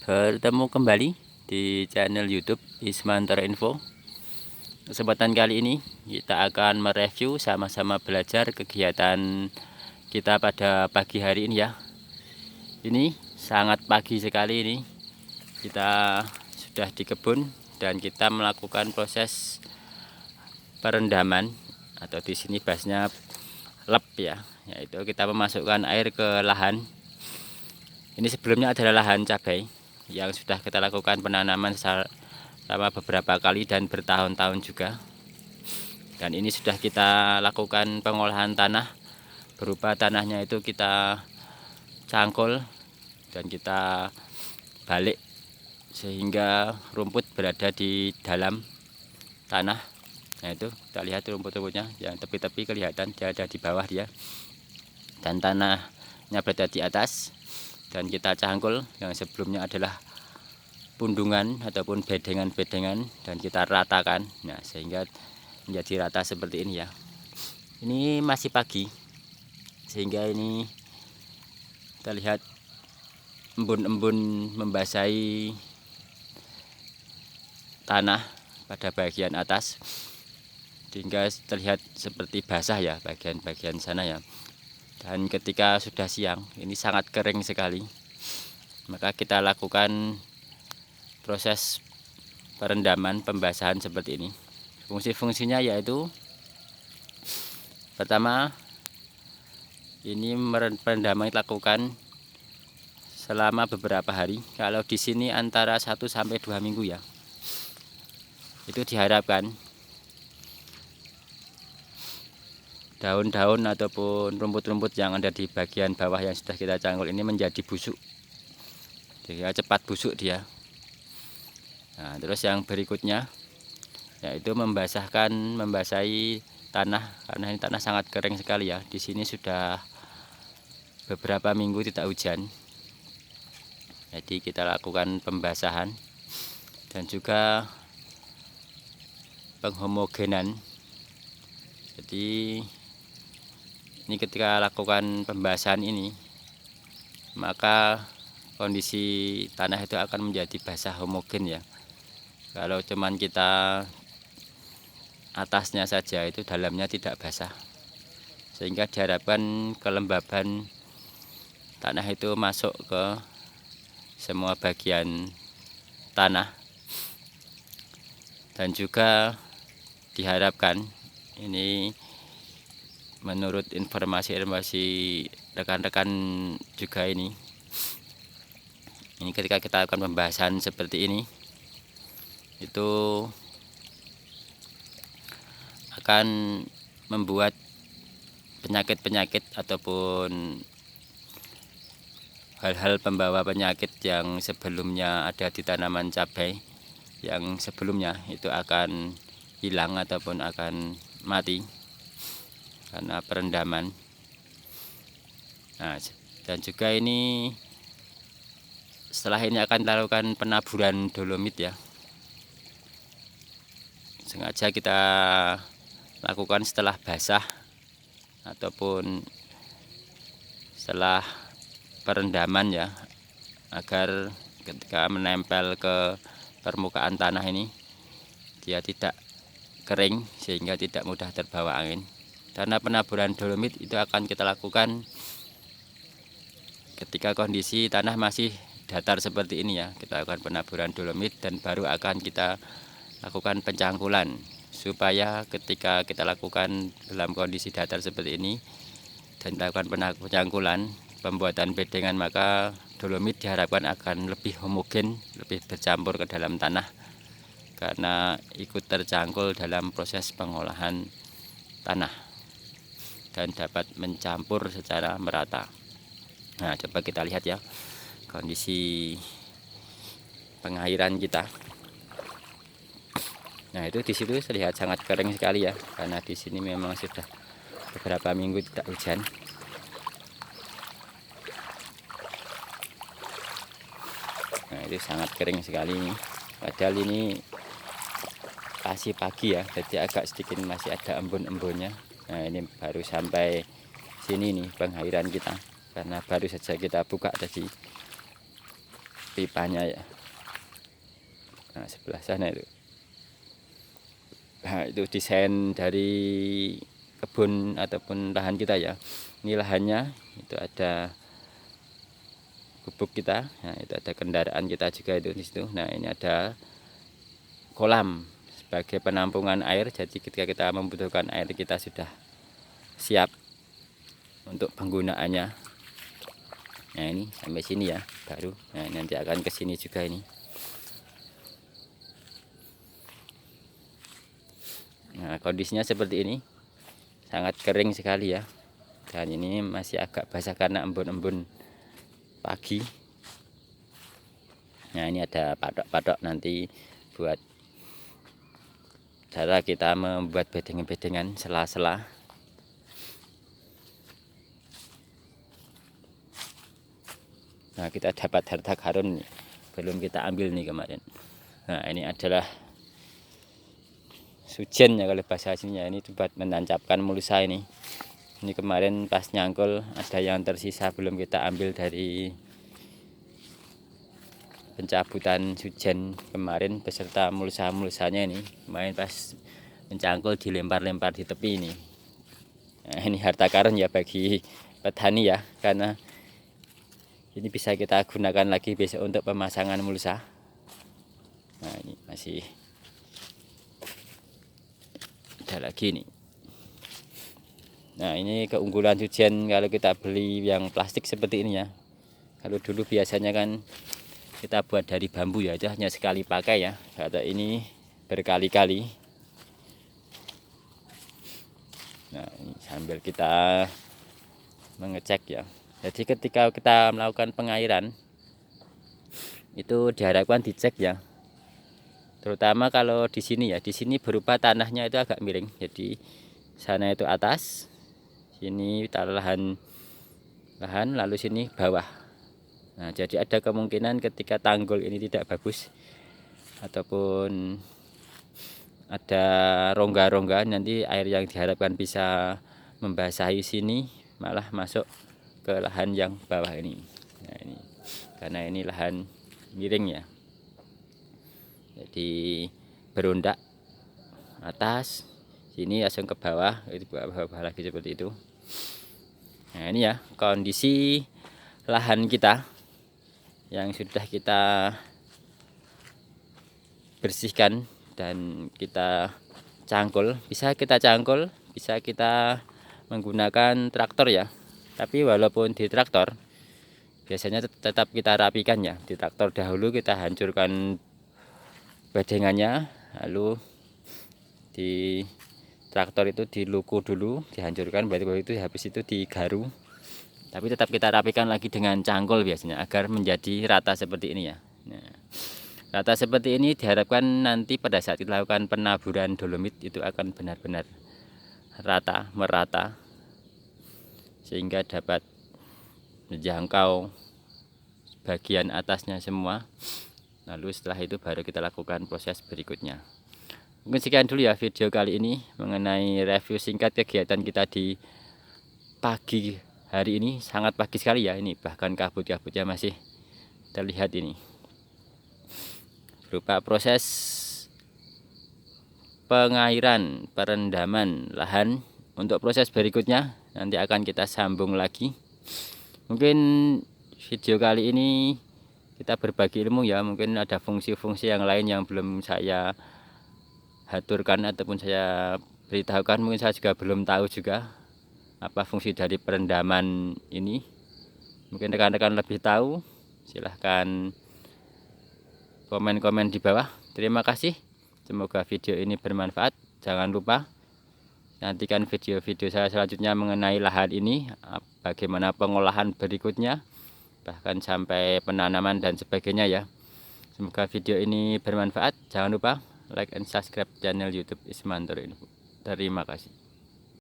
Bertemu kembali di channel YouTube Ismantara Info. Kesempatan kali ini kita akan mereview sama-sama belajar kegiatan kita pada pagi hari ini ya. Ini sangat pagi sekali ini. Kita sudah di kebun dan kita melakukan proses perendaman atau di sini bahasnya lep ya, yaitu kita memasukkan air ke lahan. Ini sebelumnya adalah lahan cabai yang sudah kita lakukan penanaman selama beberapa kali dan bertahun-tahun juga. Dan ini sudah kita lakukan pengolahan tanah, berupa tanahnya itu kita cangkul dan kita balik sehingga rumput berada di dalam tanah. Nah itu kita lihat rumput-rumputnya yang tepi-tepi kelihatan, dia ada di bawah dia, dan tanahnya berada di atas. Dan kita cangkul yang sebelumnya adalah pundungan ataupun bedengan-bedengan dan kita ratakan, nah sehingga menjadi rata seperti ini ya. Ini masih pagi sehingga ini kita lihat embun-embun membasahi tanah pada bagian atas sehingga terlihat seperti basah ya bagian-bagian sana ya. Dan ketika sudah siang ini sangat kering sekali, maka kita lakukan proses perendaman pembasahan seperti ini. Fungsi-fungsinya yaitu pertama, ini perendaman dilakukan selama beberapa hari. Kalau di sini antara 1 sampai 2 minggu ya. Itu diharapkan daun-daun ataupun rumput-rumput yang ada di bagian bawah yang sudah kita cangkul ini menjadi busuk. Jadi cepat busuk dia. Nah, terus yang berikutnya yaitu membasahi tanah, karena ini tanah sangat kering sekali ya. Di sini sudah beberapa minggu tidak hujan. Jadi kita lakukan pembasahan dan juga penghomogenan. Jadi ini ketika lakukan pembasahan ini, maka kondisi tanah itu akan menjadi basah homogen ya. Kalau cuman kita atasnya saja, itu dalamnya tidak basah, sehingga diharapkan kelembaban tanah itu masuk ke semua bagian tanah. Dan juga diharapkan, ini menurut informasi rekan-rekan juga, ini ketika kita lakukan pembahasan seperti ini, itu akan membuat penyakit-penyakit ataupun hal-hal pembawa penyakit yang sebelumnya ada di tanaman cabai yang sebelumnya itu akan hilang ataupun akan mati karena perendaman. Nah, dan juga ini setelah ini akan dilakukan penaburan dolomit ya. Sengaja kita lakukan setelah basah ataupun setelah perendaman ya, agar ketika menempel ke permukaan tanah ini dia tidak kering sehingga tidak mudah terbawa angin. Karena penaburan dolomit itu akan kita lakukan ketika kondisi tanah masih datar seperti ini ya. Kita lakukan penaburan dolomit dan baru akan kita lakukan pencangkulan, supaya ketika kita lakukan dalam kondisi datar seperti ini dan dilakukan pencangkulan, pembuatan bedengan, maka dolomit diharapkan akan lebih homogen, lebih bercampur ke dalam tanah karena ikut tercangkul dalam proses pengolahan tanah dan dapat mencampur secara merata. Nah, coba kita lihat ya kondisi pengairan kita. Nah, itu di situ terlihat sangat kering sekali ya, karena di sini memang sudah beberapa minggu tidak hujan. Nah, itu sangat kering sekali ini. Padahal ini masih pagi ya, jadi agak sedikit masih ada embun-embunnya. Nah, ini baru sampai sini nih pengairan kita, karena baru saja kita buka tadi. pipanya ya. Nah, sebelah sana itu. Nah, itu desain dari kebun ataupun lahan kita ya. Ini lahannya, itu ada gubuk kita. Nah, itu ada kendaraan kita juga itu di situ. Nah, ini ada kolam sebagai penampungan air. Jadi ketika kita membutuhkan air, kita sudah siap untuk penggunaannya. Nah, ini sampai sini ya baru. Nah, nanti akan ke sini juga ini. Nah, kondisinya seperti ini, sangat kering sekali ya. Dan ini masih agak basah karena embun-embun pagi. Nah, ini ada patok-patok nanti buat cara kita membuat bedengan-bedengan sela-sela. Nah, kita dapat harta karun nih, belum kita ambil nih kemarin. Nah, ini adalah sujen ya kalau bahasa aslinya. Ini buat menancapkan mulsa ini. Ini kemarin pas nyangkul ada yang tersisa belum kita ambil dari pencabutan sujen kemarin beserta mulsa-mulsanya ini. Kemarin pas mencangkul dilempar-lempar di tepi ini. Nah, ini harta karun ya bagi petani ya, karena ini bisa kita gunakan lagi besok untuk pemasangan mulsa. Nah, ini masih ada lagi nih. Nah, ini keunggulan sujen kalau kita beli yang plastik seperti ini ya. Kalau dulu biasanya kan kita buat dari bambu ya, itu hanya sekali pakai ya. Kalau ini berkali-kali. Nah, ini sambil kita mengecek ya. Jadi ketika kita melakukan pengairan itu diharapkan dicek ya. Terutama kalau di sini ya, di sini berupa tanahnya itu agak miring. Jadi sana itu atas, sini lahan lalu sini bawah. Nah, jadi ada kemungkinan ketika tanggul ini tidak bagus ataupun ada rongga-rongga, nanti air yang diharapkan bisa membasahi sini malah masuk ke lahan yang bawah ini. Nah, ini karena ini lahan miring ya. Jadi berundak atas, sini langsung ke bawah, itu bawah lagi seperti itu. Nah, ini ya kondisi lahan kita yang sudah kita bersihkan dan kita cangkul. Bisa kita cangkul, bisa kita menggunakan traktor ya. Tapi walaupun di traktor biasanya tetap kita rapikan ya. Di traktor dahulu kita hancurkan bedengannya, lalu di traktor itu diluku dulu, dihancurkan batu-batu itu, habis itu digaru. Tapi tetap kita rapikan lagi dengan cangkul biasanya agar menjadi rata seperti ini ya. Nah, rata seperti ini diharapkan nanti pada saat dilakukan penaburan dolomit itu akan benar-benar rata, merata, sehingga dapat menjangkau bagian atasnya semua. Lalu setelah itu baru kita lakukan proses berikutnya. Mungkin sekian dulu ya video kali ini mengenai review singkat kegiatan kita di pagi hari ini. Sangat pagi sekali ya ini, bahkan kabut-kabutnya masih terlihat ini. Berupa proses pengairan, perendaman lahan. Untuk proses berikutnya nanti akan kita sambung lagi. Mungkin video kali ini kita berbagi ilmu ya, mungkin ada fungsi-fungsi yang lain yang belum saya haturkan ataupun saya beritahukan, mungkin saya juga belum tahu juga apa fungsi dari perendaman ini. Mungkin rekan-rekan lebih tahu, silahkan komen-komen di bawah. Terima kasih, semoga video ini bermanfaat. Jangan lupa nantikan video-video saya selanjutnya mengenai lahan ini, bagaimana pengolahan berikutnya, bahkan sampai penanaman dan sebagainya ya. Semoga video ini bermanfaat. Jangan lupa like and subscribe channel YouTube Ismantoro Info. Terima kasih.